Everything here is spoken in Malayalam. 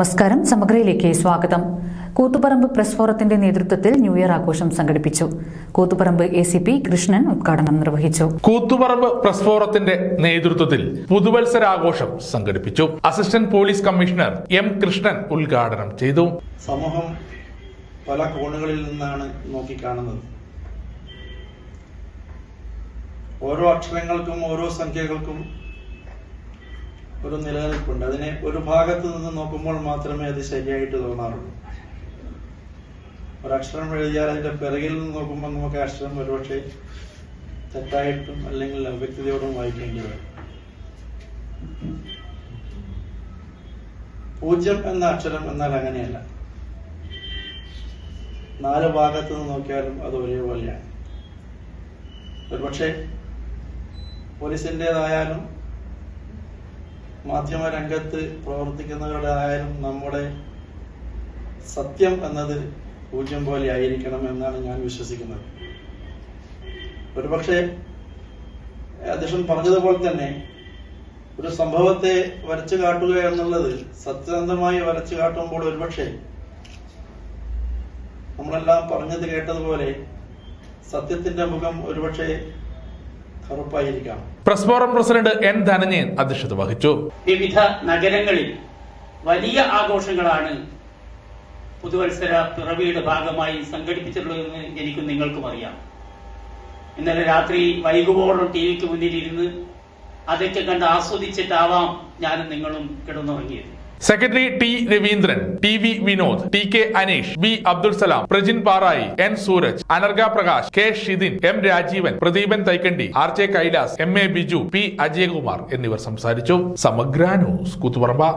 നമസ്കാരം. സമഗ്രയിലേക്ക് സ്വാഗതം. കൂത്തുപറമ്പ് പ്രസ് ഫോറത്തിന്റെ നേതൃത്വത്തിൽ ന്യൂ ഇയർ ആഘോഷം സംഘടിപ്പിച്ചു. കൂത്തുപറമ്പ് ACP കൃഷ്ണൻ ഉദ്ഘാടനം നിർവഹിച്ചു. കൂത്തുപറമ്പ് പ്രസ് ഫോറത്തിന്റെ നേതൃത്വത്തിൽ പുതുവത്സരാഘോഷം സംഘടിപ്പിച്ചു. Assistant police commissioner M. Krishnan ഉദ്ഘാടനം ചെയ്തു. സമൂഹം പല കോണുകളിൽ നിന്നാണ് നോക്കിക്കാണുന്നത്. ഓരോ അക്ഷരങ്ങൾക്കും ഓരോ സംഖ്യകൾക്കും ഒരു നിലനിൽപ്പുണ്ട്. അതിനെ ഒരു ഭാഗത്ത് നിന്ന് നോക്കുമ്പോൾ മാത്രമേ അത് ശരിയായിട്ട് തോന്നാറുള്ളൂ. ഒരക്ഷരം എഴുതിയാൽ അതിന്റെ പിറകിൽ നിന്ന് നോക്കുമ്പോൾ നമുക്ക് അക്ഷരം ഒരുപക്ഷെ തെറ്റായിട്ടും അല്ലെങ്കിൽ അവ്യക്തതയോടും വായിക്കേണ്ടി വരും. 0 എന്ന അക്ഷരം എന്നാൽ അങ്ങനെയല്ല. 4 ഭാഗത്ത് നിന്ന് നോക്കിയാലും അത് ഒരേപോലെയാണ്. ഒരുപക്ഷെ പോലീസിൻ്റെതായാലും മാധ്യമ രംഗത്ത് പ്രവർത്തിക്കുന്നവരുടെയായാലും നമ്മുടെ സത്യം എന്നത് 0 പോലെ ആയിരിക്കണം എന്നാണ് ഞാൻ വിശ്വസിക്കുന്നത്. ഒരുപക്ഷെ അധ്യക്ഷൻ പറഞ്ഞതുപോലെ തന്നെ ഒരു സംഭവത്തെ വരച്ചു കാട്ടുക എന്നുള്ളത് സത്യസന്ധമായി വരച്ചു കാട്ടുമ്പോൾ ഒരുപക്ഷെ നമ്മളെല്ലാം പറഞ്ഞത് കേട്ടതുപോലെ സത്യത്തിന്റെ മുഖം ഒരുപക്ഷെ കറുപ്പായിരിക്കാം. Press forum president N. Dhananjayan അധ്യക്ഷത വഹിച്ചു. വിവിധ നഗരങ്ങളിൽ വലിയ ആഘോഷങ്ങളാണ് പുതുവത്സര പിറവിയുടെ ഭാഗമായി സംഘടിപ്പിച്ചിട്ടുള്ളതെന്ന് എനിക്കും നിങ്ങൾക്കും അറിയാം. ഇന്നലെ രാത്രി വൈകുവോളം ടിവിക്ക് മുന്നിലിരുന്ന് അതൊക്കെ കണ്ട് ആസ്വദിച്ചിട്ടാവാം ഞാനും നിങ്ങളും കിടന്നുറങ്ങിയത്. Secretary T. Raveendran, TV. Vinod, TK. Aneesh, B. Abdul Salam, Prajin Parayi, N. Sooraj, Anarga Prakash, K. Shidin, M. Rajeevan, Pradeepan Thaikkandi, RJ. Kailas, MA. Biju, P. Ajayakumar എന്നിവർ സംസാരിച്ചു. സമഗ്ര ന്യൂസ്, കൂത്തുപറമ്പ.